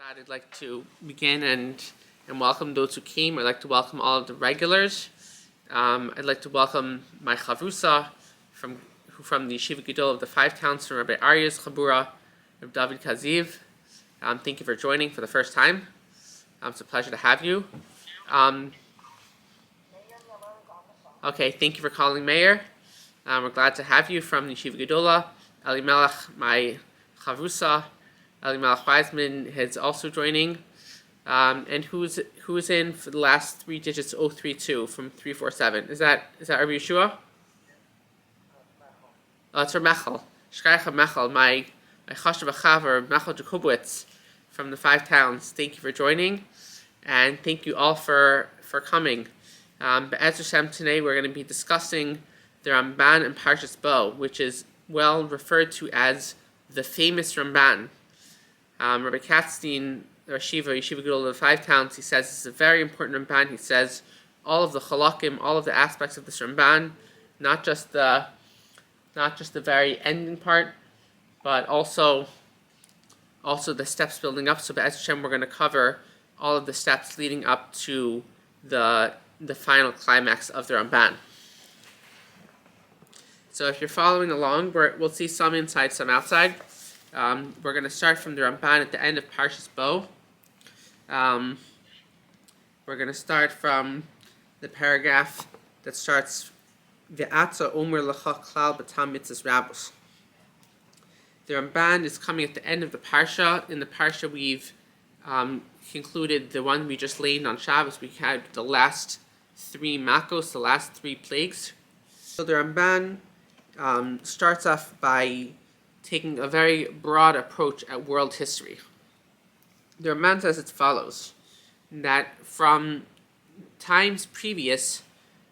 that, I'd like to begin and welcome those who came. I'd like to welcome all of the regulars. I'd like to welcome my chavrusa from the Yeshiva Gedol of the Five Towns, from Rabbi Aryeh's Chabura, Rabbi David Kaziv. Thank you for joining for the first time. It's a pleasure to have you. Okay, thank you for calling Mayor. We're glad to have you from the Yeshiva Gedola. Eli Melech, my chavrusa. Eli Melech Weizman is also joining. And who's in for the last three digits 032 from 347? Is that Rabbi Yeshua? It's for Mechel. Shkaycha Mechel, my chashav achaver, Mechel Jakubowitz from the Five Towns. Thank you for joining, and thank you all for coming. Be'ez Hashem, today we're going to be discussing the Ramban and Parshas Bo, which is well referred to as the famous Ramban. Rabbi Katzstein, the Yeshiva Gedol of the Five Towns, he says it's a very important Ramban. He says all of the chalakim, all of the aspects of this Ramban, not just the very ending part, but also the steps building up. So Be'ez Hashem, we're going to cover all of the steps leading up to the final climax of the Ramban. So if you're following along, we'll see some inside, some outside. We're going to start from the Ramban at the end of Parshas Bo. We're going to start from the paragraph that starts Ve'atza Omer Lecha Klal B'tam Mitzvos Rabos. The Ramban is coming at the end of the parsha. In the parsha, we've concluded the one we just laid on Shabbos. We had the last three makos, the last three plagues. So the Ramban starts off by taking a very broad approach at world history. The Ramban says as follows, that from times previous,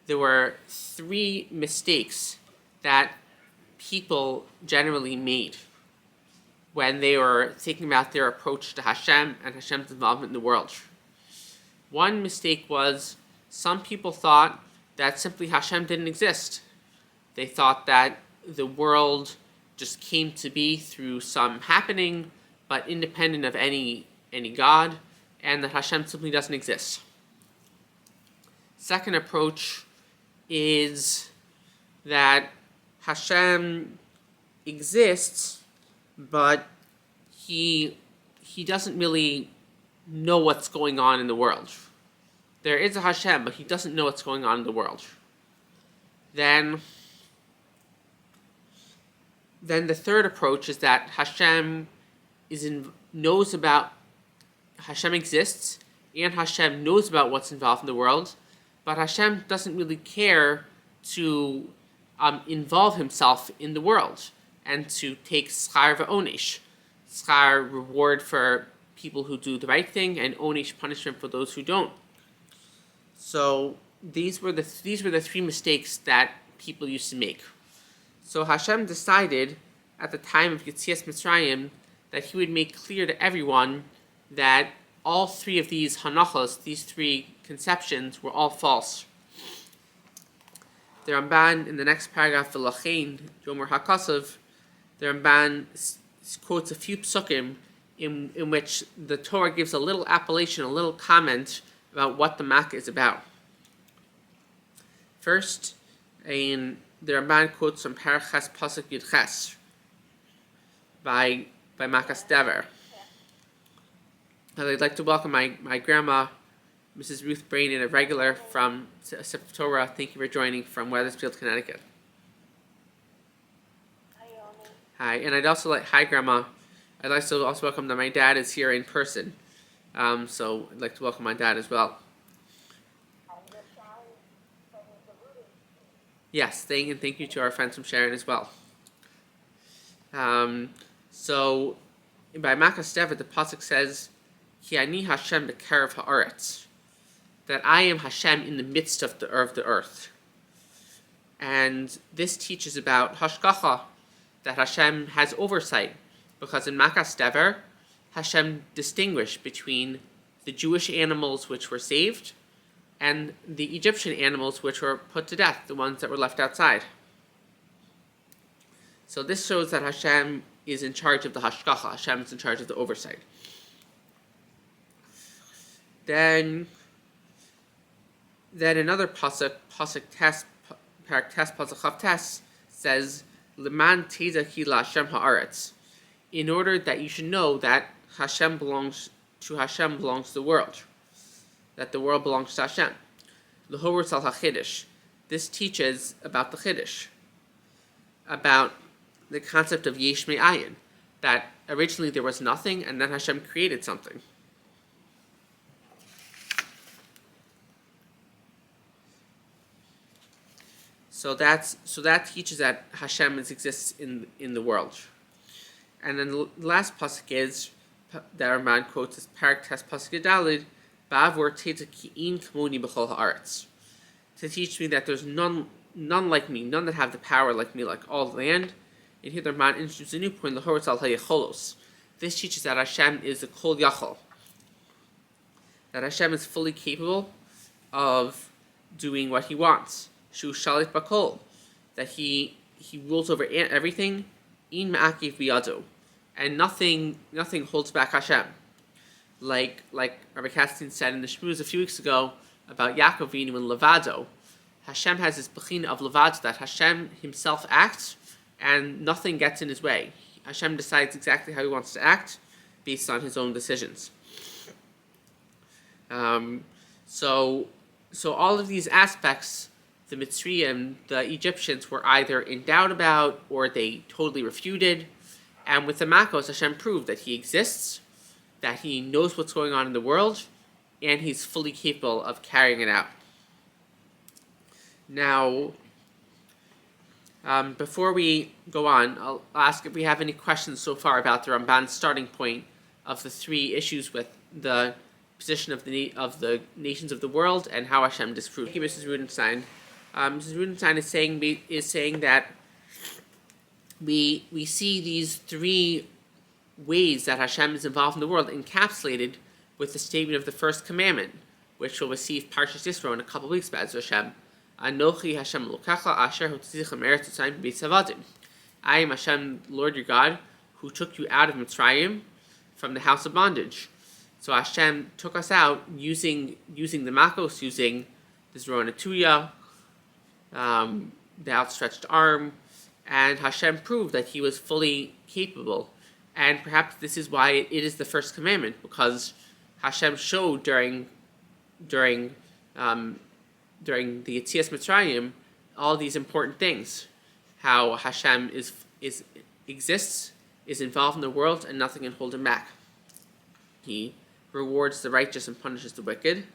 there were three mistakes that people generally made when they were thinking about their approach to Hashem and Hashem's involvement in the world. One mistake was some people thought that simply Hashem didn't exist. They thought that the world just came to be through some happening, but independent of any God, and that Hashem simply doesn't exist. Second approach is that Hashem exists, but he doesn't really know what's going on in the world. There is a Hashem, but he doesn't know what's going on in the world. Then the third approach is that Hashem Hashem exists, and Hashem knows about what's involved in the world, but Hashem doesn't really care to involve himself in the world and to take schar v'onesh, schar, reward for people who do the right thing, and onesh, punishment for those who don't. So these were the three mistakes that people used to make. So Hashem decided at the time of Yetzias Mitzrayim that he would make clear to everyone that all three of these hanachos, these three conceptions, were all false. The Ramban, in the next paragraph, V'lachein Yomer HaKasav, the Ramban quotes a few psukim in which the Torah gives a little appellation, a little comment about what the Makkah is about. First, the Ramban quotes from Paraches Pasuk Yud Ches by Makas Dever. I'd like to welcome my grandma, Mrs. Ruth Brain, a regular from Sefer Torah. Thank you for joining from Weathersfield, Connecticut. Hi, Yoni. Hi, and hi Grandma. I'd like to also welcome that my dad is here in person. So I'd like to welcome my dad as well. Yes, thank you to our friends from Sharon as well. So by Makas Dever, the pasuk says, "Ki ani Hashem b'kerev haaretz," that I am Hashem in the midst of the earth. And this teaches about hashgacha, that Hashem has oversight, because in Makas Dever, Hashem distinguished between the Jewish animals which were saved and the Egyptian animals which were put to death, the ones that were left outside. So this shows that Hashem is in charge of the hashgacha. Hashem is in charge of the oversight. Then another pasuk tes, parak tes pasuk chav tes says, "Leman teza ki la Hashem haaretz," in order that you should know that Hashem belongs the world, that the world belongs to Hashem. L'horetz al hachidish. This teaches about the chiddush, about the concept of yesh me'ayin, that originally there was nothing and then Hashem created something. So that teaches that Hashem exists in the world. And then the last pasuk is that our man quotes is parak tes pasuk dalid, ba'avor teta ki'in kamoni b'chol haaretz, to teach me that there's none like me, none that have the power like me, like all the land. And here the man introduces a new point, l'horetz al hayacholos. This teaches that Hashem is the kol yachol, that Hashem is fully capable of doing what He wants. Shu shalit bakol, that he rules over everything. In ma'akiv biyado, and nothing holds back Hashem. Like Rabbi Kastin said in the Shmuz a few weeks ago about Yaakov Avinu and Levado, Hashem has this bechina of Levado, that Hashem Himself acts and nothing gets in His way. Hashem decides exactly how He wants to act based on His own decisions. So all of these aspects, the Mitzrayim, the Egyptians, were either in doubt about or they totally refuted. And with the Makos, Hashem proved that He exists, that He knows what's going on in the world, and He's fully capable of carrying it out. Now, before we go on, I'll ask if we have any questions so far about the Ramban's starting point of the three issues with the position of the nations of the world and how Hashem disproved. Thank you, Mrs. Rudenstein. Mrs. Rudenstein is saying that we see these three ways that Hashem is involved in the world encapsulated with the statement of the first commandment, which will receive Parshas Yisro in a couple of weeks. B'ez Hashem, Anochi Hashem Elokecha Asher Hotzitzicha Me'eretz Mitzrayim B'beis Avadim. I am Hashem, Lord your God, who took you out of Mitzrayim from the house of bondage. So Hashem took us out using the Makos, using the Zroa Netuya, the outstretched arm, and Hashem proved that He was fully capable. And perhaps this is why it is the first commandment, because Hashem showed during the Yetzias Mitzrayim all these important things, how Hashem exists, is involved in the world, and nothing can hold Him back. He rewards the righteous and punishes the wicked.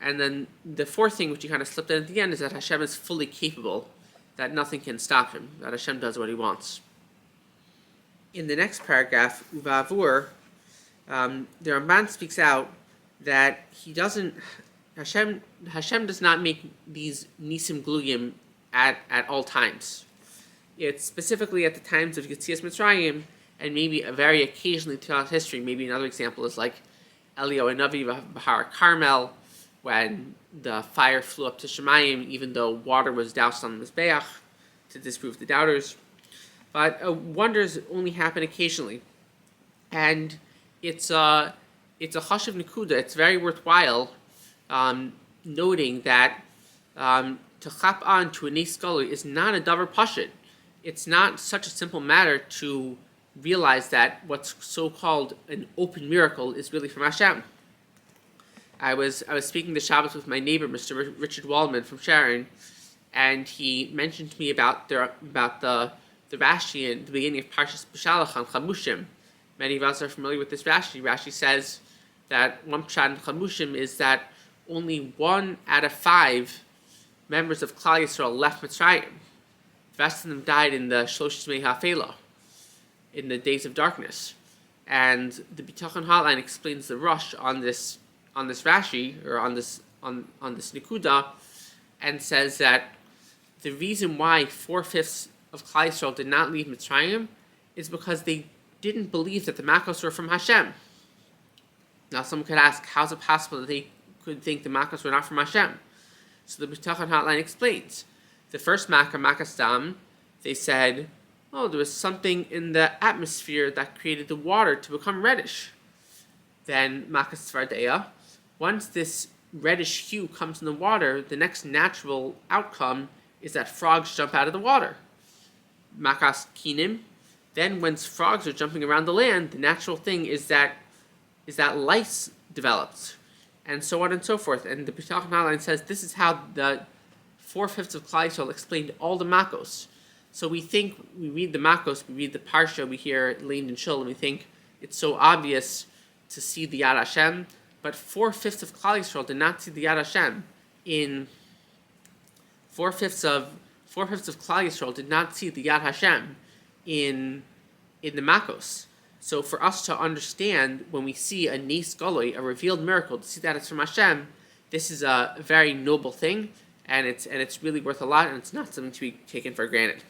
And then the fourth thing, which He kind of slipped in at the end, is that Hashem is fully capable, that nothing can stop Him, that Hashem does what He wants. In the next paragraph, Uvavur, the Ramban speaks out that Hashem does not make these Nisim Gluyim at all times. It's specifically at the times of Yetzias Mitzrayim, and maybe very occasionally throughout history. Maybe another example is like Eliyahu Navi Bahar Carmel, when the fire flew up to Shemayim, even though water was doused on the Mizbeach to disprove the doubters. But wonders only happen occasionally, and it's a chashuv nekuda. It's very worthwhile noting that to chap on to a nes galui is not a davar pashut. It's not such a simple matter to realize that what's so-called an open miracle is really from Hashem. I was speaking to Shabbos with my neighbor, Mr. Richard Waldman from Sharon, and he mentioned to me about the Rashi in the beginning of Parshas B'Shalach on Chamushim. Many of us are familiar with this Rashi. Rashi says that one pshat in Chamushim is that only 1 out of 5 members of Klal Yisrael left Mitzrayim. The rest of them died in the Shlosh Tzmei HaFela, in the days of darkness. And the Bitachon Hotline explains the rush on this Rashi, or on this Nikuda, and says that the reason why 4/5 of Klal Yisrael did not leave Mitzrayim is because they didn't believe that the Makos were from Hashem. Now someone could ask, how is it possible that they could think the Makos were not from Hashem? So the Bitachon Hotline explains. The first Makas Dam, they said, there was something in the atmosphere that created the water to become reddish. Then Makas Svardeya, Once this reddish hue comes in the water, the next natural outcome is that frogs jump out of the water. Makas kinim. Then, when frogs are jumping around the land, the natural thing is that lice develops, and so on and so forth. And the B'tach Naline says this is how the 4/5 of Klal Yisrael explained all the Makos. So we read the Makos, we read the Parsha, we hear Lein and Shul, and we think it's so obvious to see the Yad Hashem, but 4/5 of Klal Yisrael did not see the Yad Hashem. In 4/5 of Klal Yisrael did not see the Yad Hashem in the Makos. So for us to understand, when we see a Nes Goloi, a revealed miracle, to see that it's from Hashem, this is a very noble thing, and it's really worth a lot, and it's not something to be taken for granted.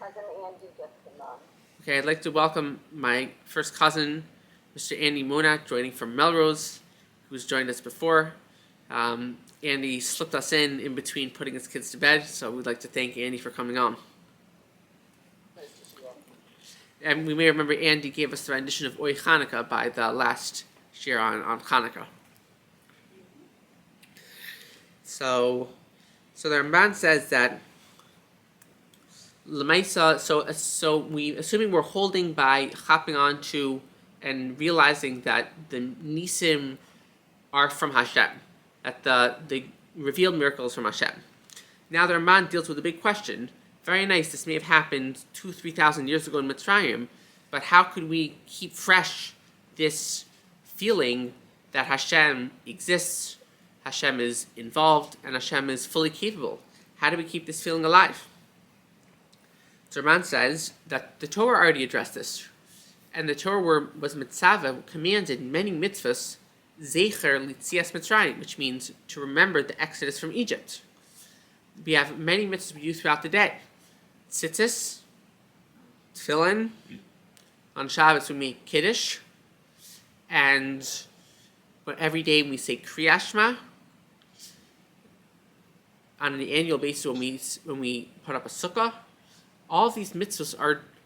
Cousin Andy just came on. Okay, I'd like to welcome my first cousin, Mr. Yoni Monat, joining from Melrose, who's joined us before. Andy slipped us in between putting his kids to bed, so we'd like to thank Andy for coming on. Nice to see you. And we may remember Andy gave us the rendition of Oy Hanukkah by the last shir on Hanukkah. So the Ramban says that Lemaisa, so we, assuming we're holding by hopping on to and realizing that the Nisim are from Hashem, that the revealed miracles from Hashem. Now the Ramban deals with a big question. Very nice, this may have happened 2,000-3,000 years ago in Mitzrayim, but how could we keep fresh this feeling that Hashem exists, Hashem is involved, and Hashem is fully capable? How do we keep this feeling alive? So Ramban says that the Torah already addressed this, and the Torah was mitzvah, commanded many mitzvahs, zecher litzias Mitzrayim, which means to remember the exodus from Egypt. We have many mitzvahs we do throughout the day. Tzitzis, tefillin, on Shabbos we make kiddush, and every day we say Kriyat Shema. On an annual basis when we put up a sukkah. All of these mitzvahs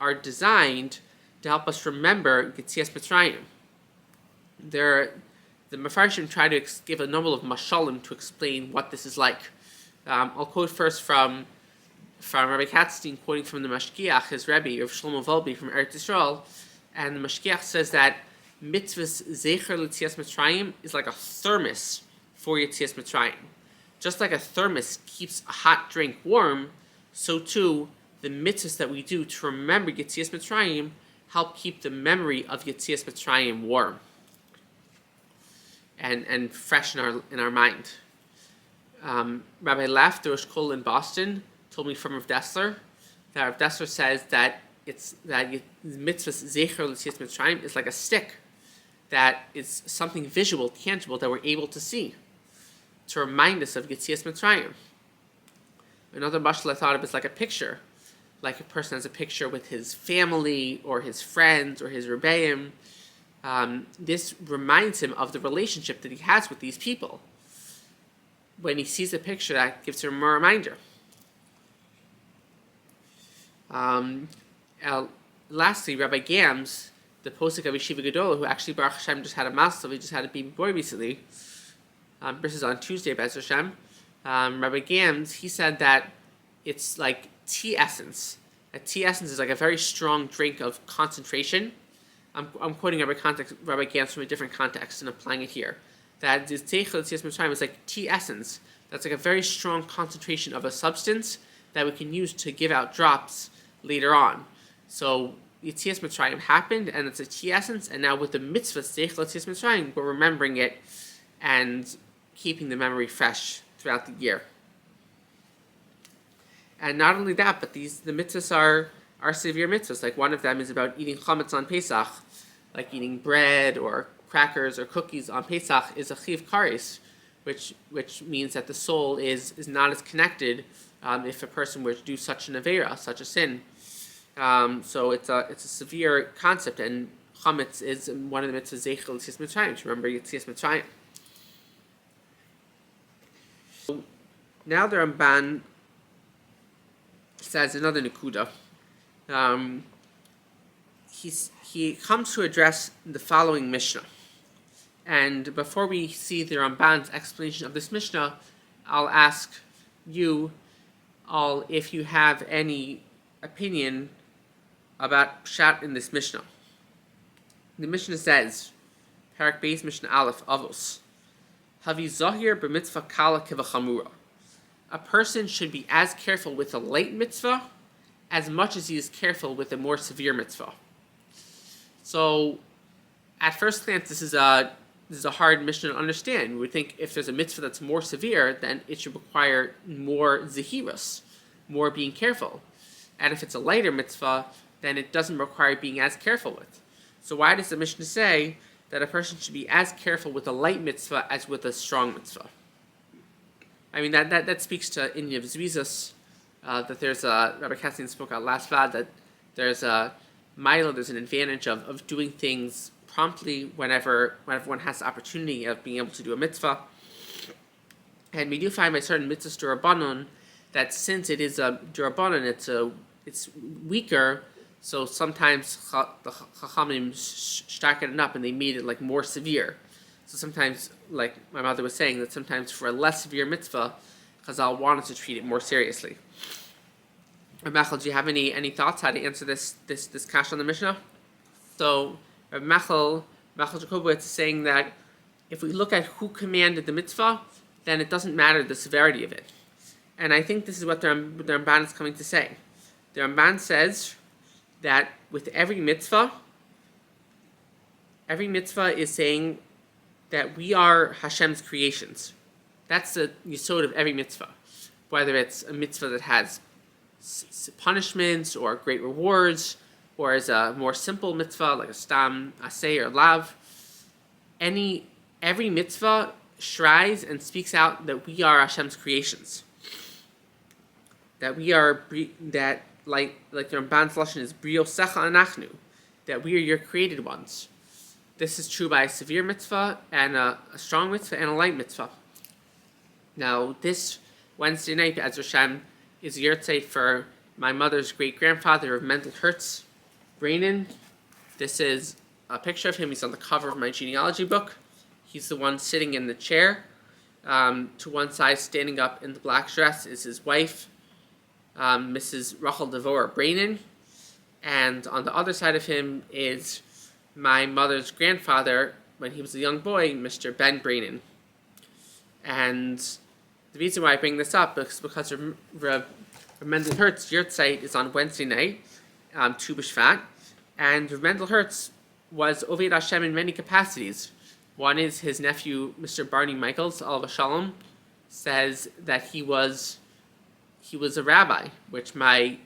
are designed to help us remember Yetzias Mitzrayim. The Mefarshim try to give a number of mashalim to explain what this is like. I'll quote first from Rabbi Katzstein, quoting from the Mashgiach, his Rebbe, of Shlomo Volbe from Eretz Yisrael, and the Mashgiach says that mitzvahs Zecher Yetzias Mitzrayim is like a thermos for Yetzias Mitzrayim. Just like a thermos keeps a hot drink warm, so too the mitzvahs that we do to remember Yetzias Mitzrayim help keep the memory of Yetzias Mitzrayim warm and fresh in our mind. Rabbi Laff, the Rosh Kol in Boston, told me from Rav Dessler that Rav Dessler says that mitzvahs Zecher Yetzias Mitzrayim is like a stick that is something visual, tangible that we're able to see to remind us of Yetzias Mitzrayim. Another mashal I thought of is like a picture. Like a person has a picture with his family or his friends or his rebbeim. This reminds him of the relationship that he has with these people. When he sees a picture, that gives him a reminder. Lastly, Rabbi Gams, the posek of Yeshiva Gedolah, who actually Baruch Hashem just had a mazel, he just had a baby boy recently. This is on Tuesday, Be'ez Hashem. Rabbi Gams, he said that it's like tea essence. A tea essence is like a very strong drink of concentration. I'm quoting Rabbi Gams from a different context and applying it here. That this Zeichel Yetzias Mitzrayim is like tea essence. That's like a very strong concentration of a substance that we can use to give out drops later on. So Yetzias Mitzrayim happened, and it's a tea essence, and now with the mitzvah Zeichel Yetzias Mitzrayim, we're remembering it and keeping the memory fresh throughout the year. And not only that, but the mitzvahs are severe mitzvahs. Like one of them is about eating chametz on Pesach, like eating bread or crackers or cookies on Pesach is a chiv kares, which means that the soul is not as connected if a person were to do such an avera, such a sin. So it's a severe concept, and chametz is one of the mitzvahs Zeichel Yetzias Mitzrayim, to remember Yetzias Mitzrayim. Now the Ramban says another nekuda. He comes to address the following Mishnah. And before we see the Ramban's explanation of this Mishnah, I'll ask you all if you have any opinion about Pshat in this Mishnah. The Mishnah says, Parak Beis Mishnah Aleph Avos, Havi Zahir b'mitzvah kala kivachamura. A person should be as careful with a light mitzvah as much as he is careful with a more severe mitzvah. So, at first glance, this is a hard Mishnah to understand. We would think if there's a mitzvah that's more severe, then it should require more zahirus, more being careful. And if it's a lighter mitzvah, then it doesn't require being as careful with. So why does the Mishnah say that a person should be as careful with a light mitzvah as with a strong mitzvah? I mean, that speaks to India of Zvizus, that there's a, Rabbi Kassian spoke out last Vlad, that there's a mila, there's an advantage of doing things promptly whenever one has the opportunity of being able to do a mitzvah. And we do find by certain mitzvahs d'Rabbanan that since it is a d'Rabbanan, it's weaker, so sometimes the Chachamim starken it up and they made it like more severe. So sometimes, like my mother was saying, that sometimes for a less severe mitzvah, Chazal wanted to treat it more seriously. Mechel, do you have any thoughts how to answer this kash on the Mishnah? So Mechel Jacobowitz is saying that if we look at who commanded the mitzvah, then it doesn't matter the severity of it. And I think this is what the Ramban is coming to say. The Ramban says that with every mitzvah is saying that we are Hashem's creations. That's the yesod of every mitzvah. Whether it's a mitzvah that has punishments or great rewards, or as a more simple mitzvah like a stam, aseh, or lav, every mitzvah shries and speaks out that we are Hashem's creations. That we are like the Ramban's lashon is brio secha anachnu, that we are your created ones. This is true by a severe mitzvah and a strong mitzvah and a light mitzvah. Now, this Wednesday night, as Hashem, is a yahrzeit for my mother's great-grandfather of Mendel Hertz, Brainin. This is a picture of him. He's on the cover of my genealogy book. He's the one sitting in the chair. To one side, standing up in the black dress, is his wife, Mrs. Rachel Devora Brainin. And on the other side of him is my mother's grandfather, when he was a young boy, Mr. Ben Brainin. And the reason why I bring this up is because Mendel Hertz yahrzeit is on Wednesday night, Tu B'Shvat, and Mendel Hertz was Oved Hashem in many capacities. One is his nephew, Mr. Barney Michaels, Alav Shalom, says that he was a rabbi, which my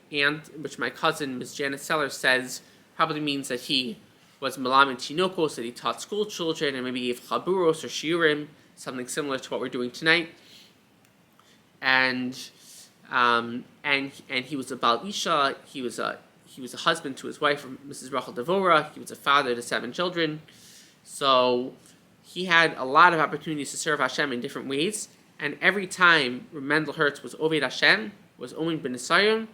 cousin, Ms. Janet Sellers, says probably means that he was Malamin Chinokos, that he taught school children, and maybe gave chaburos or shiurim, something similar to what we're doing tonight. And he was a Baal Isha. He was a husband to his wife, Mrs. Rachel Devora. He was a father to 7 children. So he had a lot of opportunities to serve Hashem in different ways. And every time Mendel Hertz was Oved Hashem, was Omen Ben Nisayim,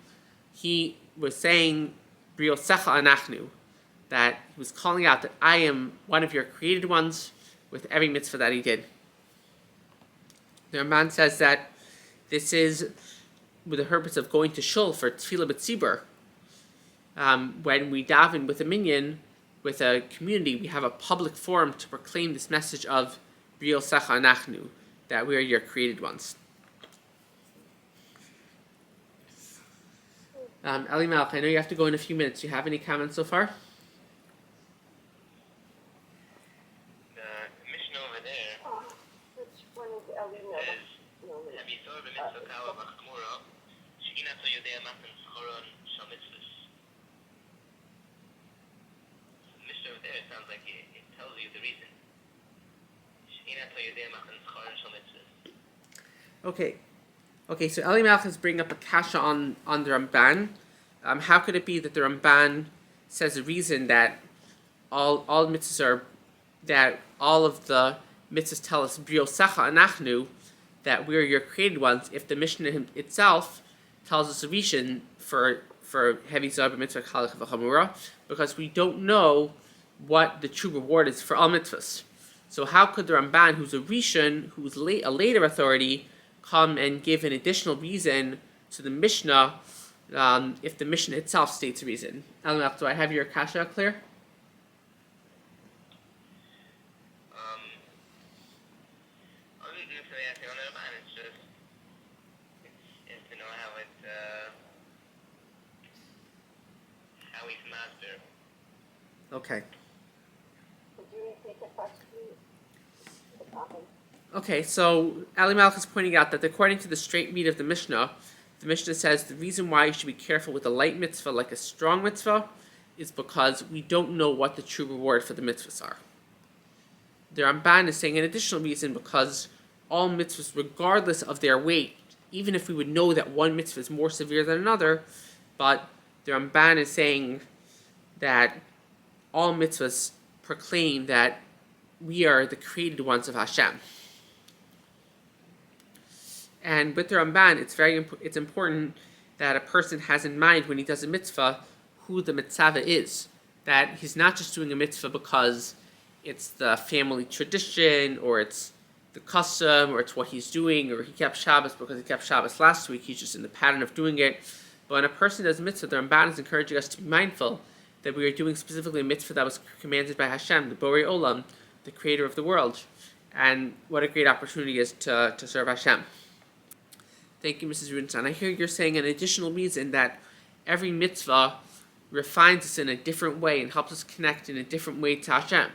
he was saying Brio Secha Anachnu, that he was calling out that I am one of your created ones with every mitzvah that he did. The Ramban says that this is with the purpose of going to shul for tefillah b'tzibur. When we daven with a minyan, with a community, we have a public forum to proclaim this message of Brio Secha Anachnu, that we are your created ones. Eli Malch, I know you have to go in a few minutes. Do you have any comments so far? The mission over there Which one is Elina? says, "Have you thought of the mitzvah kala b'chmura? Shekina to yodei matan zchoron shal mitzvahs." The mission over there sounds like it tells you the reason. Shekina to yodei matan zchoron shal mitzvahs. Okay, so Eli Malch is bringing up a kasha on the Ramban. How could it be that the Ramban says the reason that all mitzvahs are, that all of the mitzvahs tell us Brio Secha Anachnu, that we are your created ones, if the Mishnah itself tells us a reason for heavy zab mitzvah kalach v'chamura, because we don't know what the true reward is for all mitzvahs. So how could the Ramban, who's a Rishon, who's a later authority, come and give an additional reason to the Mishnah if the Mishnah itself states a reason? Alamach, do I have your kasha clear? I'm not necessarily asking on the Ramban, it's just to know how he's master. Okay. Could you repeat the question? The topic? Okay, so Ali Malach is pointing out that according to the straight read of the Mishnah says the reason why you should be careful with a light mitzvah like a strong mitzvah is because we don't know what the true reward for the mitzvahs are. The Ramban is saying an additional reason because all mitzvahs, regardless of their weight, even if we would know that one mitzvah is more severe than another, but the Ramban is saying that all mitzvahs proclaim that we are the created ones of Hashem. And with the Ramban, it's important that a person has in mind when he does a mitzvah who the mitzvah is. That he's not just doing a mitzvah because it's the family tradition, or it's the custom, or it's what he's doing, or he kept Shabbos because he kept Shabbos last week. He's just in the pattern of doing it. But when a person does a mitzvah, the Ramban is encouraging us to be mindful that we are doing specifically a mitzvah that was commanded by Hashem, the Borei Olam, the creator of the world. And what a great opportunity it is to serve Hashem. Thank you, Mrs. Rudenstein. I hear you're saying an additional reason that every mitzvah refines us in a different way and helps us connect in a different way to Hashem.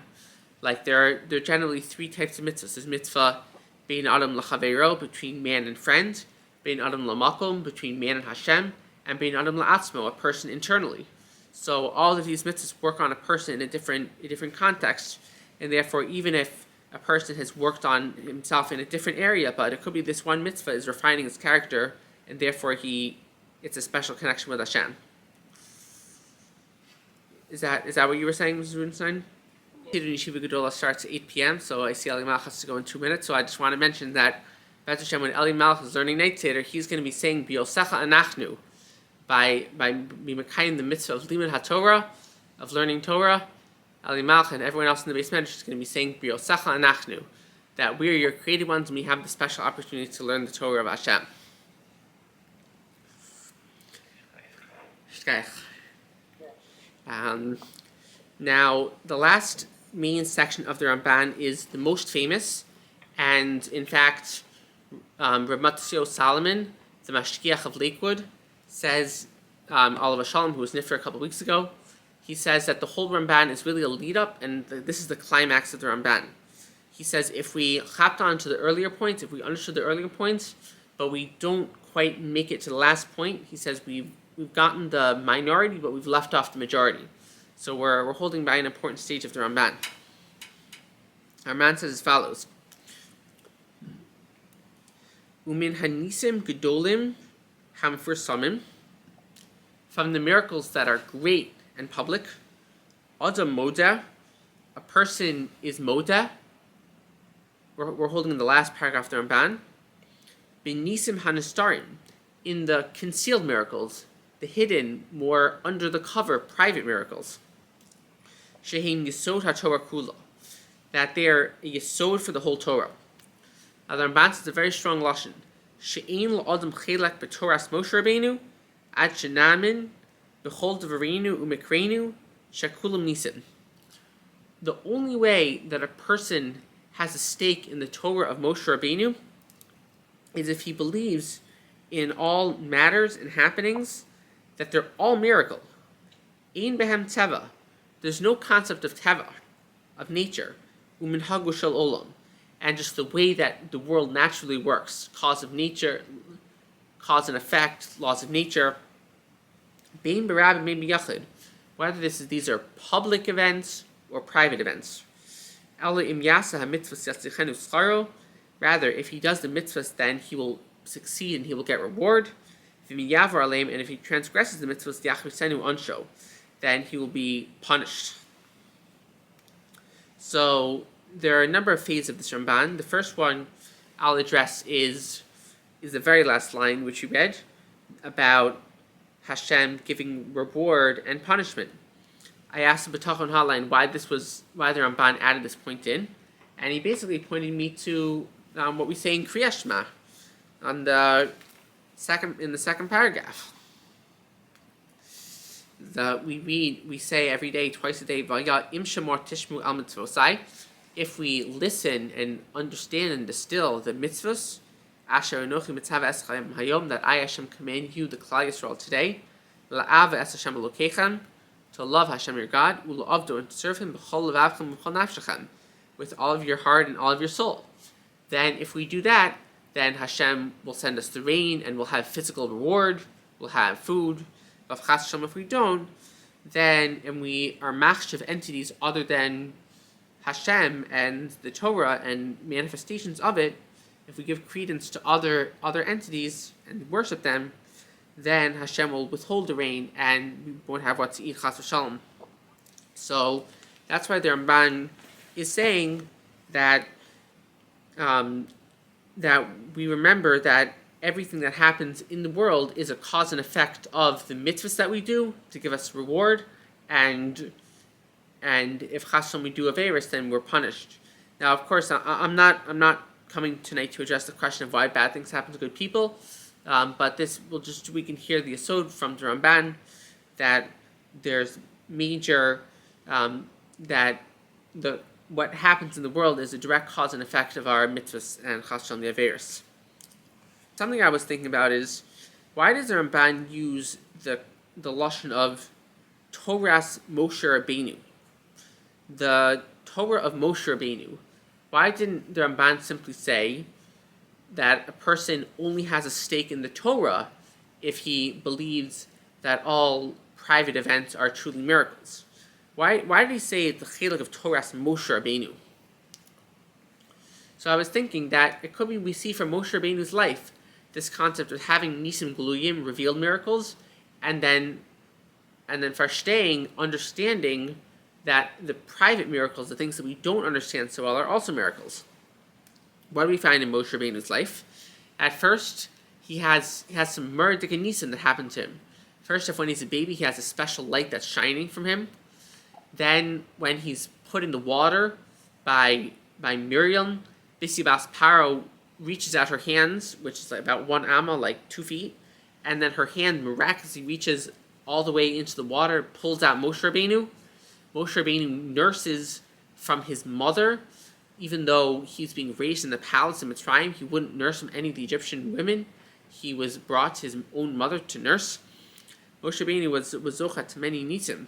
Like there are generally three types of mitzvahs. There's mitzvah bein adam l'chaveiro, between man and friend, bein adam l'makom, between man and Hashem, and bein adam la'atzmo, a person internally. So all of these mitzvahs work on a person in a different context, and therefore even if a person has worked on himself in a different area, but it could be this one mitzvah is refining his character, and therefore it's a special connection with Hashem. Is that what you were saying, Mrs. Rudenstein? Hidden Yeshiva Gedola starts at 8 p.m., so I see Eli Malach has to go in 2 minutes, so I just want to mention that B'ez Hashem, when Eli Malach is learning Night Seder, he's going to be saying B'yosecha Anachnu, by Mimekayim, the mitzvah of Limud HaTorah, of learning Torah. Ali Malach and everyone else in the base medrash is going to be saying B'yosecha Anachnu, that we are your created ones and we have the special opportunity to learn the Torah of Hashem. Now, the last main section of the Ramban is the most famous, and in fact, Rav Matisyahu Solomon, the Mashgiach of Lakewood, says, Olav Shalom, who was nifter a couple weeks ago, he says that the whole Ramban is really a lead-up, and this is the climax of the Ramban. He says if we hopped on to the earlier points, if we understood the earlier points, but we don't quite make it to the last point, he says we've gotten the minority, but we've left off the majority. So we're holding by an important stage of the Ramban. Ramban says as follows: Umin hanisim gedolim hamfursamim, from the miracles that are great and public, adam moda, a person is moda. We're holding the last paragraph of the Ramban. Benisim hanastarim, in the concealed miracles, the hidden, more under the cover, private miracles. Shehin yesod haTorah kula, that they are a yesod for the whole Torah. Now the Ramban says a very strong lashon. She'ein la'adam chelak b'Toras Moshe Rabbeinu, ad shenamin b'chol devarenu u'mikrenu shakulam nisim. The only way that a person has a stake in the Torah of Moshe Rabbeinu is if he believes in all matters and happenings that they're all miracle. Ein behem teva. There's no concept of teva, of nature, u'minhagu shel olam, and just the way that the world naturally works, cause of nature, cause and effect, laws of nature. Bein berab and bein b'yachid, whether these are public events or private events. Ela im yasa ha-mitzvahs yatzichenu scharo, rather, if he does the mitzvahs, then he will succeed and he will get reward. And if he transgresses the mitzvahs, yachrisenu ansho, then he will be punished. So there are a number of phases of this Ramban. The first one I'll address is the very last line, which you read, about Hashem giving reward and punishment. I asked the B'tachon hotline why the Ramban added this point in, and he basically pointed me to what we say in Kriyas Shema, in the second paragraph. We say every day, twice a day, Vaya im shemar tishmu al mitzvosai. If we listen and understand and distill the mitzvos, Asher Anochi Mitzvah Eschem Hayom, that I Hashem command you, the Klal Yisrael, today, La'av Es Hashem Elokechem, to love Hashem your God, U'la'avdo, and to serve Him b'chol levavchem b'chol nafshechem, with all of your heart and all of your soul. Then, if we do that, then Hashem will send us the rain, and we'll have physical reward, we'll have food. But if we don't, then, and we are machshav entities other than Hashem and the Torah and manifestations of it, if we give credence to other entities and worship them, then Hashem will withhold the rain and we won't have what to eat, chas v'shalom. So that's why the Ramban is saying that that we remember that everything that happens in the world is a cause and effect of the mitzvahs that we do to give us reward, and if chas v'shalom we do averis, then we're punished. Now, of course, I'm not coming tonight to address the question of why bad things happen to good people, but we can hear the yesod from the Ramban that there's major what happens in the world is a direct cause and effect of our mitzvahs and chas v'shalom the averis. Something I was thinking about is, why does the Ramban use the lashon of Torah's Moshe Rabbeinu, the Torah of Moshe Rabbeinu? Why didn't the Ramban simply say that a person only has a stake in the Torah if he believes that all private events are truly miracles? Why did he say the chilek of Torah's Moshe Rabbeinu? So I was thinking that it could be we see from Moshe Rabbeinu's life this concept of having nisim gluyim, revealed miracles, and then understanding that the private miracles, the things that we don't understand so well, are also miracles. What do we find in Moshe Rabbeinu's life? At first, he has some murdik and nisim that happen to him. First, when he's a baby, he has a special light that's shining from him. Then, when he's put in the water by Miriam, Bisi Bas Paro reaches out her hands, which is about 1 amma, like 2 feet, and then her hand miraculously reaches all the way into the water, pulls out Moshe Rabbeinu. Moshe Rabbeinu nurses from his mother, even though he's being raised in the palace in Mitzrayim, he wouldn't nurse from any of the Egyptian women. He was brought to his own mother to nurse. Moshe Rabbeinu was zocha to many nisim.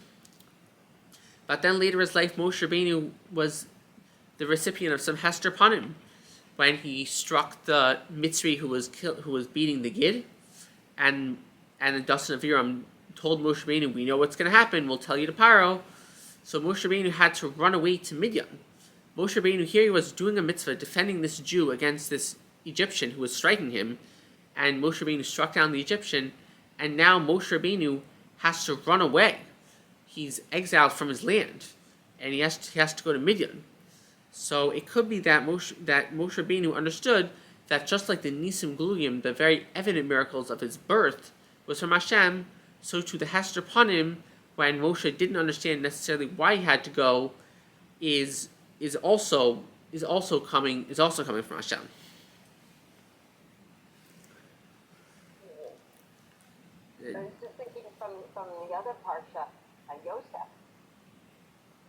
But then later in his life, Moshe Rabbeinu was the recipient of some hester panim when he struck the Mitzri who was beating the Gid, and the Dasan of Aviram told Moshe Rabbeinu, "We know what's going to happen. We'll tell you to Paro." So Moshe Rabbeinu had to run away to Midian. Moshe Rabbeinu, here he was doing a mitzvah, defending this Jew against this Egyptian who was striking him, and Moshe Rabbeinu struck down the Egyptian, and now Moshe Rabbeinu has to run away. He's exiled from his land, and he has to go to Midian. So it could be that Moshe Rabbeinu understood that just like the Nisim Gluyim, the very evident miracles of his birth, was from Hashem, so too the Hester Panim, when Moshe didn't understand necessarily why he had to go, is also coming from Hashem. I was just thinking from the other parsha, Yosef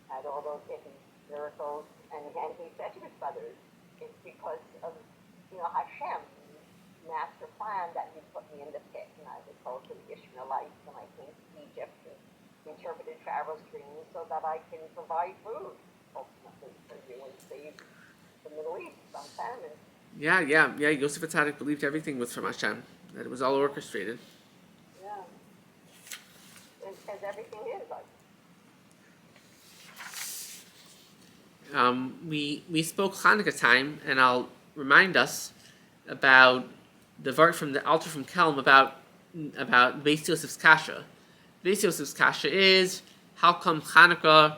had all those hidden miracles, and he said to his brothers, "It's because of Hashem, master plan that you put me in the pit, and I was told to the Ishmaelites when I came to Egypt and interpreted Pharaoh's dreams so that I can provide food ultimately for you and save the Middle East from famine." Yeah. Yosef Atzadik believed everything was from Hashem, that it was all orchestrated. Yeah. As everything is, like. We spoke Hanukkah time, and I'll remind us about the vart from the altar from Kelm about Beis Yosef's kasha. Beis Yosef's kasha is, how come Hanukkah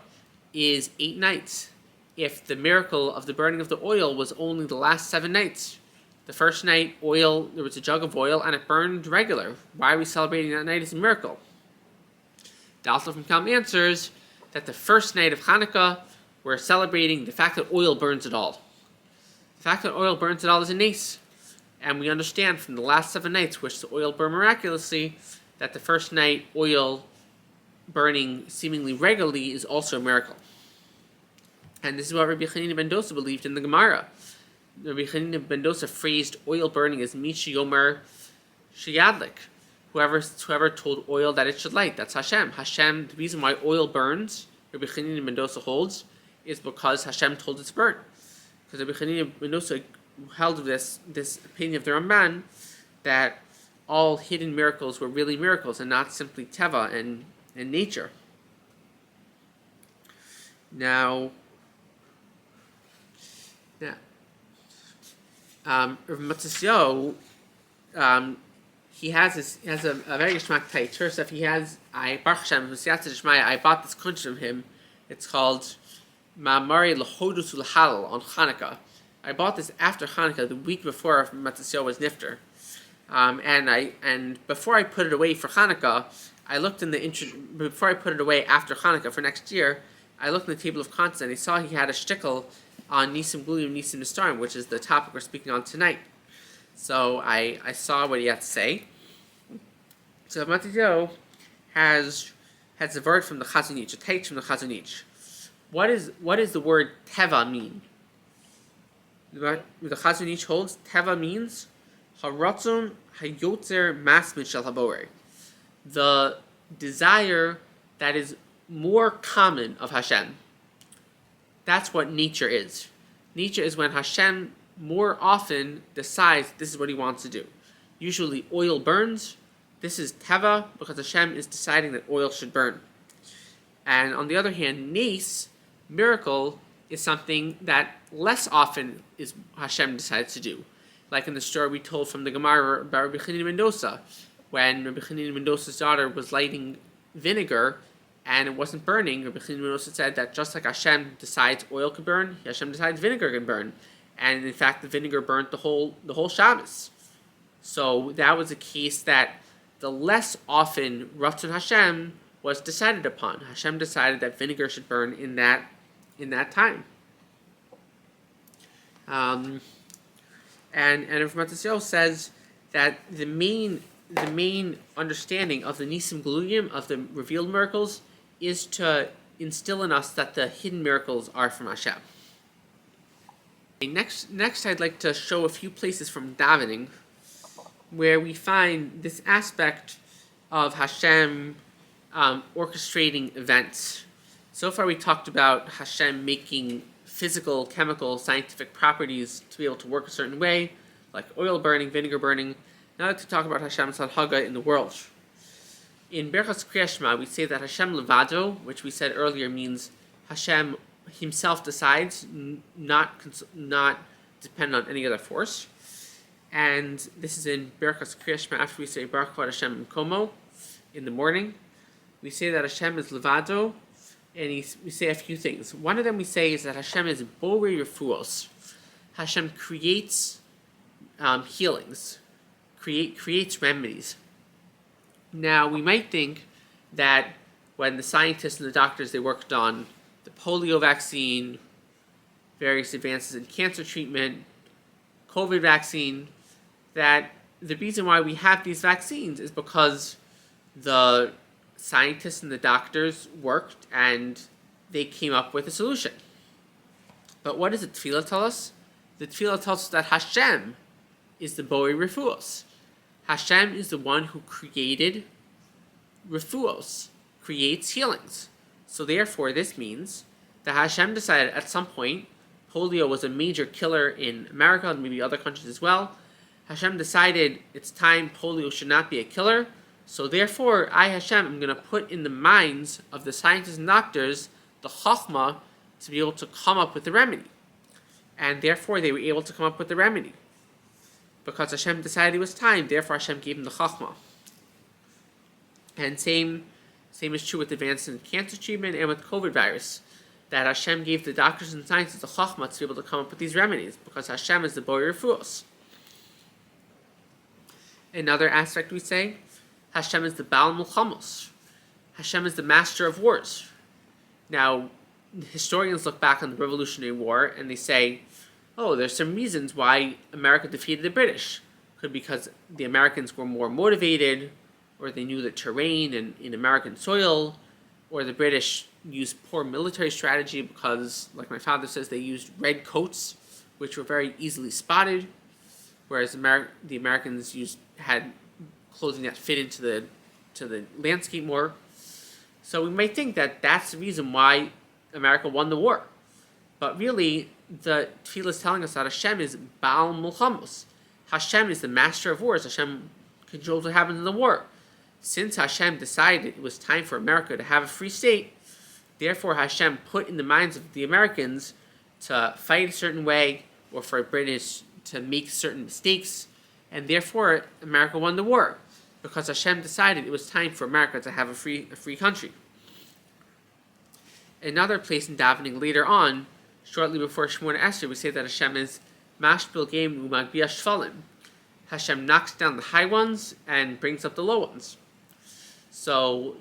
is 8 nights if the miracle of the burning of the oil was only the last 7 nights? The first night, there was a jug of oil and it burned regular. Why are we celebrating that night as a miracle? The altar from Kelm answers that the first night of Hanukkah We're celebrating the fact that oil burns it all. The fact that oil burns it all is a nace. And we understand from the last 7 nights, which the oil burned miraculously, that the first night oil burning seemingly regularly is also a miracle. And this is what Rabbi Chanina ben Dosa believed in the Gemara. Rabbi Chanina ben Dosa phrased oil burning as Mishi Yomer Sheyadlik. Whoever told oil that it should light, that's Hashem. Hashem, the reason why oil burns, Rabbi Chanina ben Dosa holds, is because Hashem told it to burn. Because Rabbi Chanina ben Dosa held this opinion of the Ramban that all hidden miracles were really miracles and not simply teva and nature. Now, Rav Matisyahu, he has a very geschmack tight. First off, Baruch Hashem, I bought this kunsh from him. It's called Ma'amari L'Hodus L'Halal on Hanukkah. I bought this after Hanukkah, the week before Matisyahu was nifter. And before I put it away for Hanukkah, before I put it away after Hanukkah for next year, I looked in the table of contents and I saw he had a shtickle on Nisim Gulim, Nisim Nistarim, which is the topic we're speaking on tonight. So I saw what he had to say. So Matisyahu has a word from the Chazon Ish, a text from the Chazon Ish. What does the word teva mean? The Chazon Ish holds teva means haratzon hayotzer masmid shel haborei, the desire that is more common of Hashem. That's what nature is. Nature is when Hashem more often decides this is what he wants to do. Usually oil burns. This is teva because Hashem is deciding that oil should burn. And on the other hand, nes, miracle, is something that less often is Hashem decides to do. Like in the story we told from the Gemara about Rabbi Chanina ben Dosa, when Rabbi Chanina ben Dosa's daughter was lighting vinegar and it wasn't burning. Rabbi Chanina ben Dosa said that just like Hashem decides oil can burn, Hashem decides vinegar can burn. And in fact, the vinegar burnt the whole Shabbos. So that was a case that the less often Ratzon Hashem was decided upon. Hashem decided that vinegar should burn in that time. And Rav Matisyahu says that the main understanding of the Nisim Galuyim, of the revealed miracles, is to instill in us that the hidden miracles are from Hashem. Next, I'd like to show a few places from davening where we find this aspect of Hashem orchestrating events. So far we talked about Hashem making physical, chemical, scientific properties to be able to work a certain way, like oil burning, vinegar burning. Now I'd like to talk about Hashem's Hanhaga in the world. In Berachas Kriyas Shema, we say that Hashem Levado, which we said earlier means Hashem himself decides, not depend on any other force. And this is in Berachas Kriyas Shema after we say Baruch Hashem Komo in the morning. We say that Hashem is Levado, and we say a few things. One of them we say is that Hashem is Borei Refuos. Hashem creates healings, creates remedies. Now, we might think that when the scientists and the doctors, they worked on the polio vaccine, various advances in cancer treatment, COVID vaccine, that the reason why we have these vaccines is because the scientists and the doctors worked and they came up with a solution. But what does the Tefillah tell us? The Tefillah tells us that Hashem is the Borei Refuos. Hashem is the one who created Refuos, creates healings. So therefore, this means that Hashem decided at some point, polio was a major killer in America and maybe other countries as well. Hashem decided it's time polio should not be a killer. So therefore, I, Hashem, am going to put in the minds of the scientists and doctors the chachma to be able to come up with the remedy. And therefore, they were able to come up with the remedy. Because Hashem decided it was time, therefore Hashem gave him the chachma. And same is true with advances in cancer treatment and with COVID virus. That Hashem gave the doctors and scientists the chachma to be able to come up with these remedies. Because Hashem is the Borei Refuos. Another aspect we say, Hashem is the Baal Mulchamos. Hashem is the master of wars. Now, historians look back on the Revolutionary War and they say, oh, there's some reasons why America defeated the British. Could be because the Americans were more motivated, or they knew the terrain in American soil, or the British used poor military strategy because, like my father says, they used red coats, which were very easily spotted, whereas the Americans had clothing that fit into the landscape more. So we might think that that's the reason why America won the war. But really, the tefillah is telling us that Hashem is Baal Mulchamos. Hashem is the master of wars. Hashem controls what happens in the war. Since Hashem decided it was time for America to have a free state, therefore Hashem put in the minds of the Americans to fight a certain way, or for British to make certain mistakes, and therefore America won the war, because Hashem decided it was time for America to have a free country. Another place in davening later on, shortly before Shemona Esrei, we say that Hashem is Mashbil Geim Umagbiya Shvalim. Hashem knocks down the high ones and brings up the low ones. So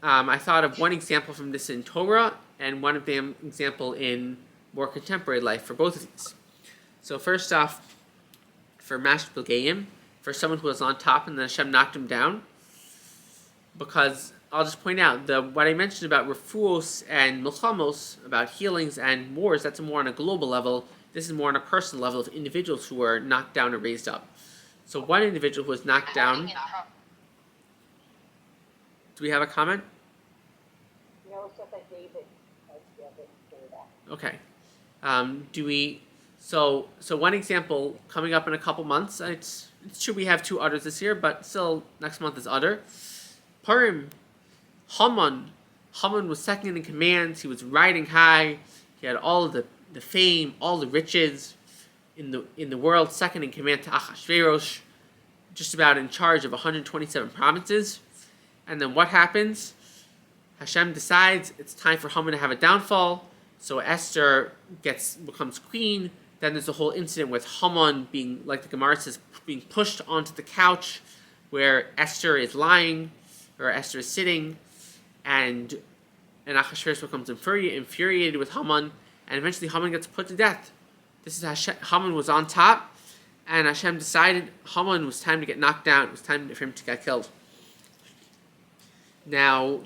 I thought of one example from this in Torah and one of them example in more contemporary life for both of these. So first off, for Mashbil Geim, for someone who was on top and then Hashem knocked him down, because I'll just point out what I mentioned about refuos and milchamos, about healings and wars, that's more on a global level. This is more on a personal level of individuals who were knocked down or raised up. So one individual who was knocked down. Do we have a comment? No, so that David has say that. Okay. So one example coming up in a couple months. It's true we have 2 udders this year, but still next month is udder. Purim. Haman was second in command. He was riding high. He had all of the fame, all the riches in the world, second in command to Achashverosh, just about in charge of 127 provinces. And then what happens? Hashem decides it's time for Haman to have a downfall. So Esther becomes queen. Then there's a whole incident with Haman being, like the Gemara says, being pushed onto the couch where Esther is lying, or Esther is sitting, and Achashverosh becomes infuriated with Haman, and eventually Haman gets put to death. This is Haman was on top, and Hashem decided Haman was time to get knocked down. It was time for him to get killed. Now,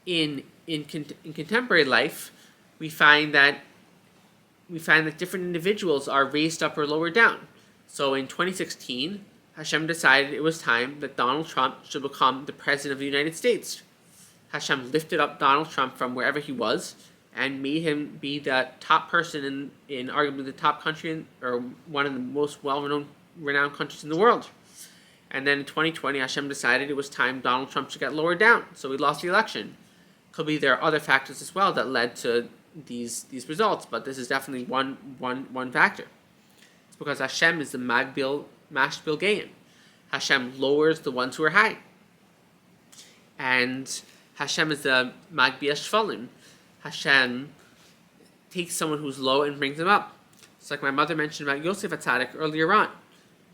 in contemporary life, we find that different individuals are raised up or lowered down. So in 2016, Hashem decided it was time that Donald Trump should become the president of the United States. Hashem lifted up Donald Trump from wherever he was and made him be the top person in arguably the top country or one of the most renowned countries in the world. And then in 2020, Hashem decided it was time Donald Trump should get lowered down, so he lost the election. Could be there are other factors as well that led to these results, but this is definitely one factor. It's because Hashem is the Mashbil Geim. Hashem lowers the ones who are high. And Hashem is the Magbiya Shvalim. Hashem takes someone who's low and brings them up. It's like my mother mentioned about Yosef HaTzadik earlier on.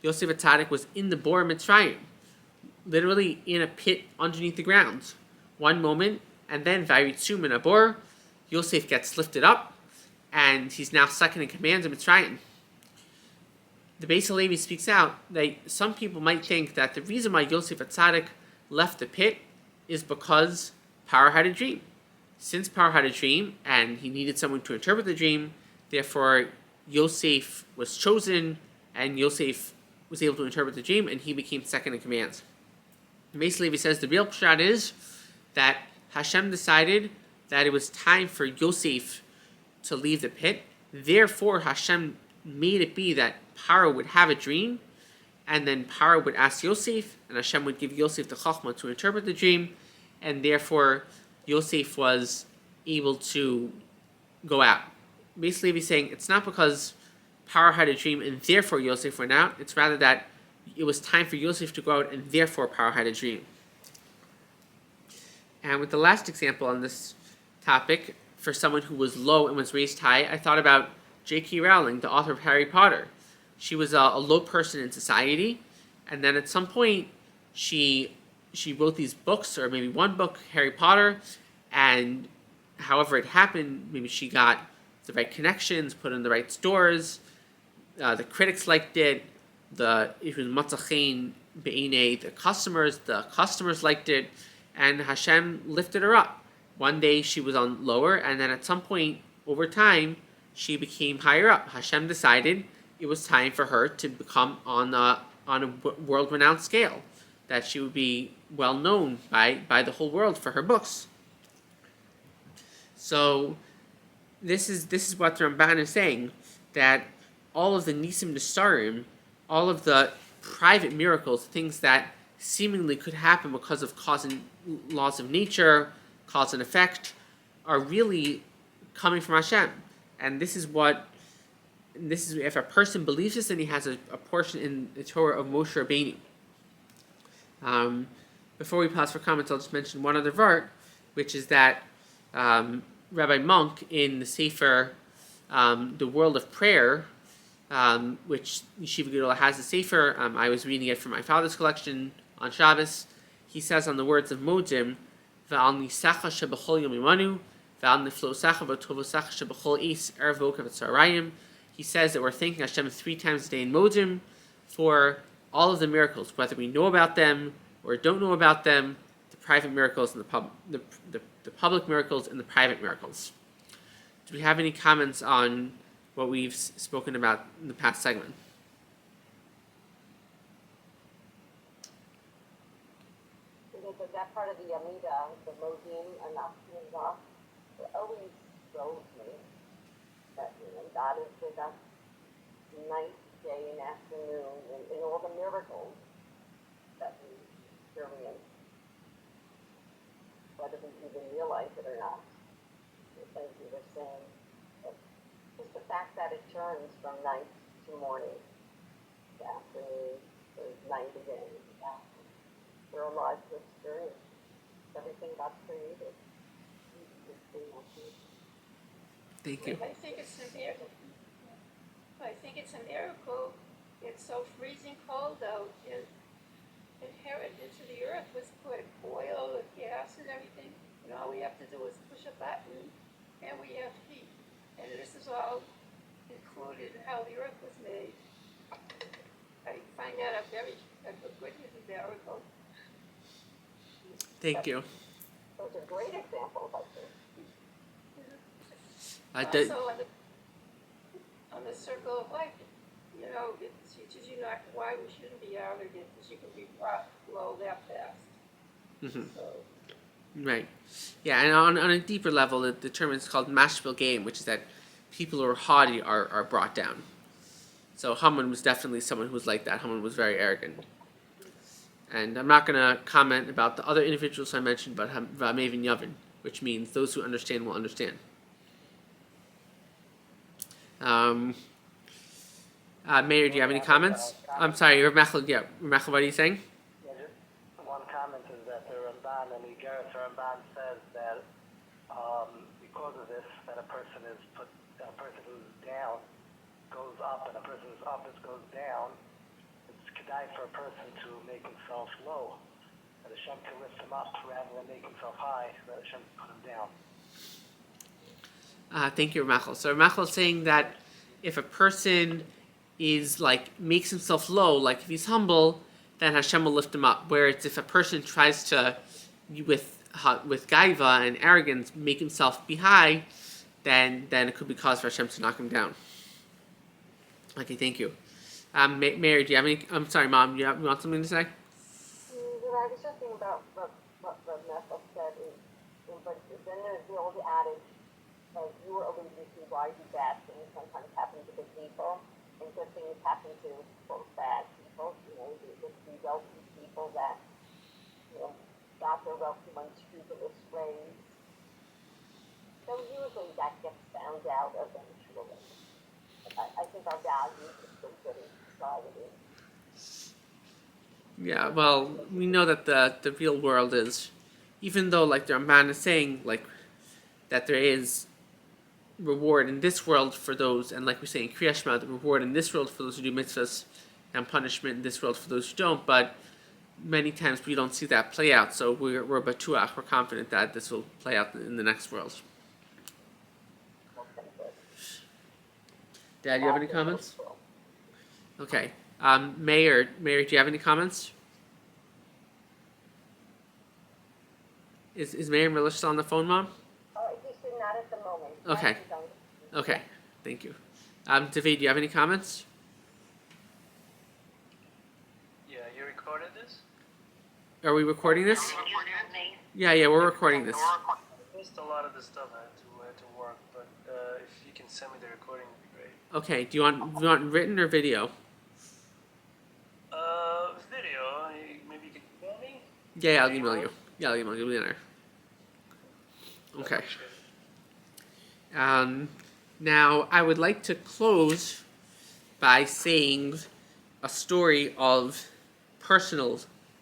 Yosef HaTzadik was in the Bor Mitzrayim, literally in a pit underneath the ground. One moment, and then Vayitzum in a bor, Yosef gets lifted up, and he's now second in command of Mitzrayim. The Beis Halevi speaks out that some people might think that the reason why Yosef HaTzadik left the pit is because Paro had a dream. Since Paro had a dream, and he needed someone to interpret the dream, therefore Yosef was chosen, and Yosef was able to interpret the dream, and he became second in command. The Beis Halevi says the real pshat is that Hashem decided that it was time for Yosef to leave the pit. Therefore, Hashem made it be that Paro would have a dream, and then Paro would ask Yosef, and Hashem would give Yosef the chachma to interpret the dream, and therefore Yosef was able to go out. Basically, he's saying it's not because Paro had a dream and therefore Yosef went out. It's rather that it was time for Yosef to go out and therefore Paro had a dream. And with the last example on this topic, for someone who was low and was raised high, I thought about J.K. Rowling, the author of Harry Potter. She was a low person in society, and then at some point she wrote these books, or maybe one book, Harry Potter, and however it happened, maybe she got the right connections, put in the right stores, the critics liked it, it was matzachein be'inei the customers liked it, and Hashem lifted her up. One day she was on lower, and then at some point over time she became higher up. Hashem decided it was time for her to become on a world-renowned scale, that she would be well known by the whole world for her books. So this is what the Ramban is saying, that all of the Nisim Nistarim, all of the private miracles, things that seemingly could happen because of cause and laws of nature, cause and effect, are really coming from Hashem. And this is if a person believes this, then he has a portion in the Torah of Moshe Rabbeinu. Before we pause for comments, I'll just mention one other vart, which is that Rabbi Monk in the Sefer, The World of Prayer, which Yeshiva Gedola has the Sefer, I was reading it from my father's collection on Shabbos. He says on the words of Modim, V'al nisacha shebechol yom imanu, v'al niflosacha v'tovosacha shebechol eis erev v'okav v'tzarayim. He says that we're thanking Hashem 3 times a day in Modim for all of the miracles, whether we know about them or don't know about them, the private miracles and the public miracles and the private miracles. Do we have any comments on what we've spoken about in the past segment? That part of the Amida, the Modim and Afnizah, it always shows me that God is with us night, day, and afternoon, in all the miracles that we experience, whether we even realize it or not. As you were saying, but just the fact that it turns from night to morning, to afternoon, to night again, we're alive to experience everything God created. Thank you. I think it's a miracle. It's so freezing cold out, and inherent into the earth was put oil and gas and everything, and all we have to do is push a button, and we have heat. And this is all included in how the earth was made. I find that a good miracle. Thank you. Those are great examples, I think. Also, on the circle of life, it teaches you not why we shouldn't be arrogant, because you can be brought low that fast. Mm-hmm. So, Right. Yeah, and on a deeper level, the term is called mashpil game, which is that people who are haughty are brought down. So Haman was definitely someone who was like that. Haman was very arrogant. And I'm not going to comment about the other individuals I mentioned, but Va'amevin Yavin, which means those who understand will understand. Mayor, do you have any comments? I'm sorry, Ramechel, what are you saying? Yeah, just one comment is that the Ramban and the Igeres Ramban says that because of this, that a person who's down goes up, and a person who's up goes down. It's kedai for a person to make himself low, that Hashem can lift him up rather than make himself high, that Hashem can put him down. Thank you, Ramechel. So Ramechel is saying that if a person is makes himself low, like if he's humble, then Hashem will lift him up. Whereas if a person tries to, with gaiva and arrogance, make himself be high, then it could be cause for Hashem to knock him down. Okay, thank you. Mary, do you have any? I'm sorry, Mom. You want something to say? I was just thinking about what Nessa said, but then there's the old adage, as you were alluding to, why do bad things sometimes happen to good people, and good things happen to both bad people, the wealthy people that, got their wealth through unscrupulous ways. So usually that gets found out eventually. I think our values are still good in society. Yeah, well, we know that the real world is, even though the Ramban is saying that there is reward in this world for those, and like we say in Kriya Shema, the reward in this world for those who do mitzvahs, and punishment in this world for those who don't, but many times we don't see that play out, so we're batuach, we're confident that this will play out in the next world. Dad, you have any comments? Okay. Mayor, do you have any comments? Is Mayor Miller still on the phone, Mom? He said not at the moment. Okay. Okay. Thank you. David, do you have any comments? Yeah, you recorded this? Are we recording this? Yeah, we're recording this. I missed a lot of the stuff. I had to work, but if you can send me the recording, it'd be great. Okay. Do you want written or video? Video. Maybe you could email me? Yeah, I'll email you. Yeah, I'll email you later. Okay. Now, I would like to close by saying a story of personal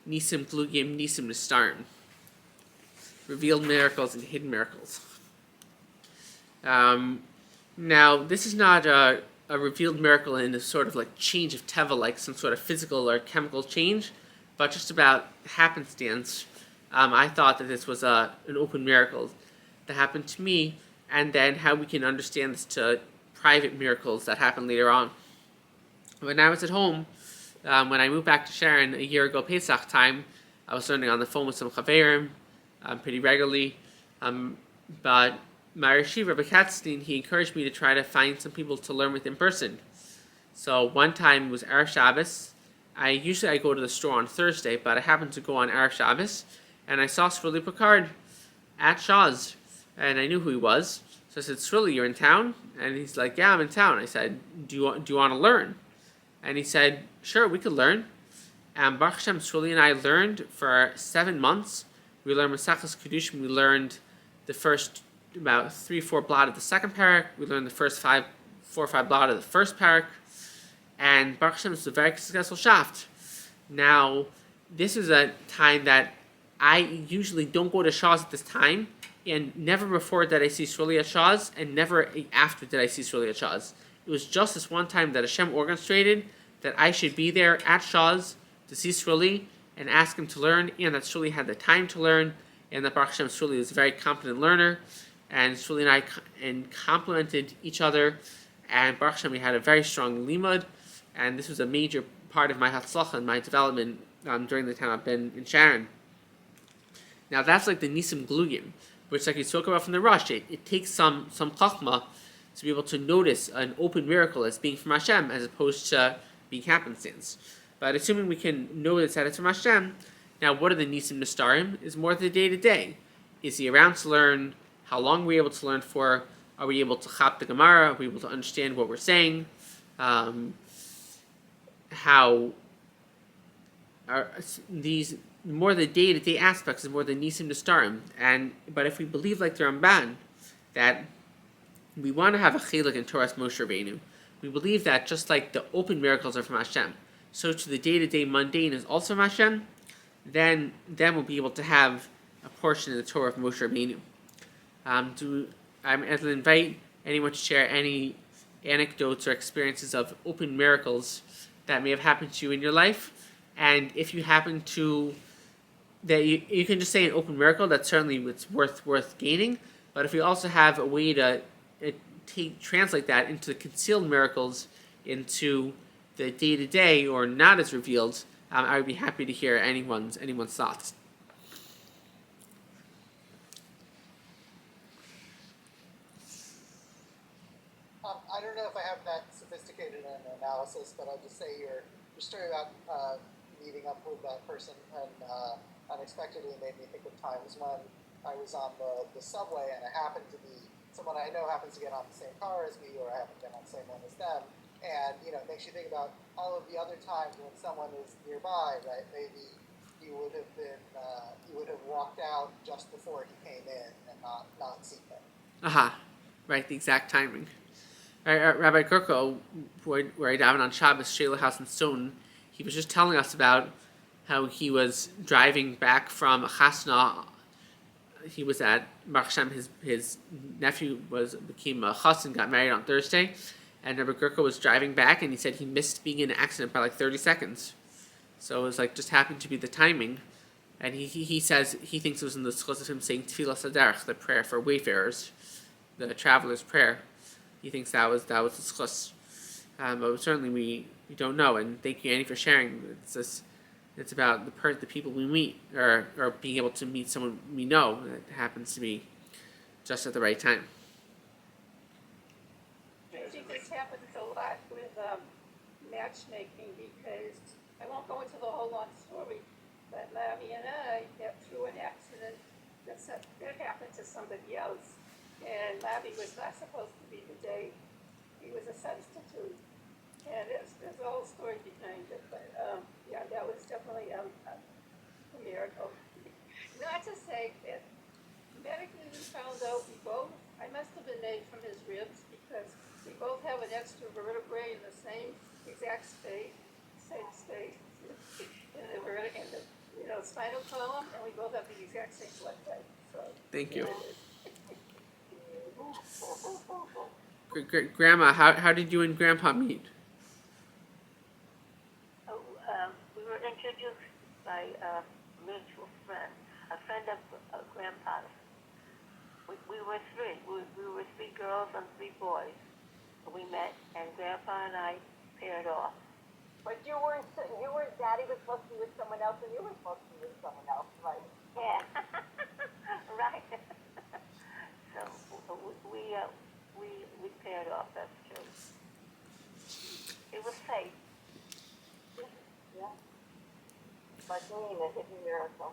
Nisim Glugim, Nisim Nistarim. Revealed miracles and hidden miracles. Now, this is not a revealed miracle in a sort of like change of teva, like some sort of physical or chemical change, but just about happenstance. I thought that this was an open miracle that happened to me, and then how we can understand this to private miracles that happen later on. When I was at home, when I moved back to Sharon a year ago, Pesach time, I was learning on the phone with some chaverim pretty regularly, but my Rashi, Rabbi Katzstein, he encouraged me to try to find some people to learn with in person. So one time it was Erev Shabbos. I go to the store on Thursday, but I happened to go on Erev Shabbos, and I saw Sruli Picard at Shaw's, and I knew who he was. So I said, Sruli, you're in town? And he's like, yeah, I'm in town. I said, do you want to learn? And he said, sure, we could learn. And Baruch Hashem, Sruli and I learned for 7 months. We learned Masachas Kedushim. We learned the first about 3-4 blot of the second parak. We learned the first 4 or 5 blot of the first parak. And Baruch Hashem is a very successful shaft. Now, this is a time that I usually don't go to Shaw's at this time, and never before did I see Sruli at Shaw's, and never after did I see Sruli at Shaw's. It was just this one time that Hashem orchestrated that I should be there at Shaw's to see Sruli and ask him to learn, and that Sruli had the time to learn, and that Baruch Hashem Sruli was a very competent learner, and Sruli and I complemented each other, and Baruch Hashem we had a very strong limud, and this was a major part of my hatzlacha and my development during the time I've been in Sharon. Now that's like the Nisim Glugim, which like we spoke about from the Rush, it takes some chachma to be able to notice an open miracle as being from Hashem as opposed to being happenstance. But assuming we can notice that it's from Hashem, now what are the Nisim Nistarim? Is more the day-to-day. Is he around to learn? How long are we able to learn for? Are we able to chap the Gemara? Are we able to understand what we're saying? How are these more the day-to-day aspects is more the Nisim Nistarim. But if we believe like the Ramban that we want to have a chiluk in Torah's Moshe Rabbeinu, we believe that just like the open miracles are from Hashem, so to the day-to-day mundane is also from Hashem, then we'll be able to have a portion of the Torah of Moshe Rabbeinu. I'll invite anyone to share any anecdotes or experiences of open miracles that may have happened to you in your life, and if you happen to, that you can just say an open miracle, that's certainly it's worth gaining, but if we also have a way to translate that into the concealed miracles, into the day-to-day or not as revealed, I would be happy to hear anyone's thoughts. I don't know if I have that sophisticated an analysis, but I'll just say your story about meeting up with that person and unexpectedly made me think of times when I was on the subway and it happened to be someone I know happens to get on the same car as me, or I happen to get on the same one as them, and it makes you think about all of the other times when someone is nearby, right? Maybe you would have walked out just before he came in and not seen him. Aha, right, the exact timing. Rabbi Kirko, where I davened on Shabbos, Shayla House in Stoughton, he was just telling us about how he was driving back from a chasna. He was at Baruch Hashem, his nephew became a chassan, got married on Thursday, and Rabbi Kirko was driving back, and he said he missed being in an accident by like 30 seconds. So it was like just happened to be the timing, and he says he thinks it was in the schos of him saying Tfilas Haderech, the prayer for wayfarers, the traveler's prayer. He thinks that was the schos. But certainly we don't know. And thank you, Annie, for sharing. It's about the people we meet, or being able to meet someone we know that happens to be just at the right time. I think this happens a lot with matchmaking, because I won't go into the whole long story, but Larry and I got through an accident that happened to somebody else, and Larry was not supposed to be the date. He was a substitute, and there's a whole story behind it, but yeah, that was definitely a miracle. Not to say that medically we found out I must have been made from his ribs, because we both have an extra vertebrae in the same exact same space in the spinal column, and we both have the exact same blood type. So Thank you. Oh, Grandma, how did you and Grandpa meet? we were introduced by a mutual friend, a friend of Grandpa's. We were three. We were three girls and three boys. We met, and Grandpa and I paired off. But you weren't. Daddy was supposed to be with someone else, and you were supposed to be with someone else, right? Yeah. Right. So we paired off. That's true. It was fate. Yeah. Like me, a hidden miracle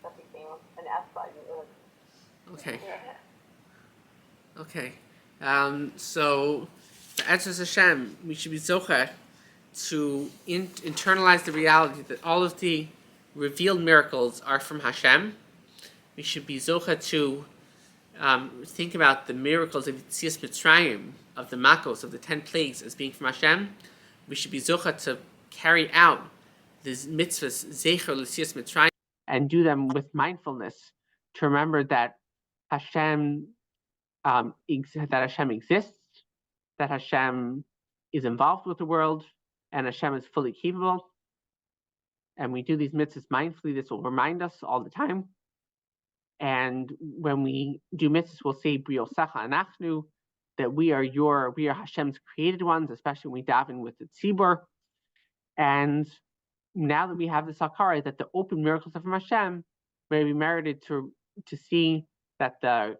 that became an outside miracle. Okay. Yeah. Okay. So, Be'ezus Hashem, we should be zocheh to internalize the reality that all of the revealed miracles are from Hashem. We should be zocheh to think about the miracles of Yetzias Mitzrayim, of the Makos, of the 10 plagues, as being from Hashem. We should be zocheh to carry out these mitzvahs, Zecher L'Yetzias Mitzrayim, and do them with mindfulness, to remember that Hashem that Hashem exists, that Hashem is involved with the world, and Hashem is fully capable. And we do these mitzvahs mindfully. This will remind us all the time. And when we do mitzvahs, we'll say Briosecha Anachnu, that we are Hashem's created ones, especially when we daven with the tzibur. And now that we have this hakara, that the open miracles are from Hashem, may be merited to see that the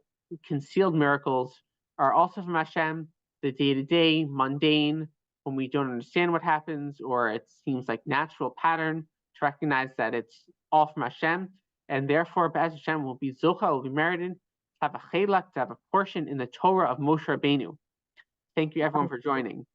concealed miracles are also from Hashem, the day-to-day, mundane, when we don't understand what happens, or it seems like natural pattern, to recognize that it's all from Hashem, and therefore, Be'ez Hashem will be zocha, will be merited, to have a chelak, to have a portion in the Torah of Moshe Rabbeinu. Thank you, everyone, for joining.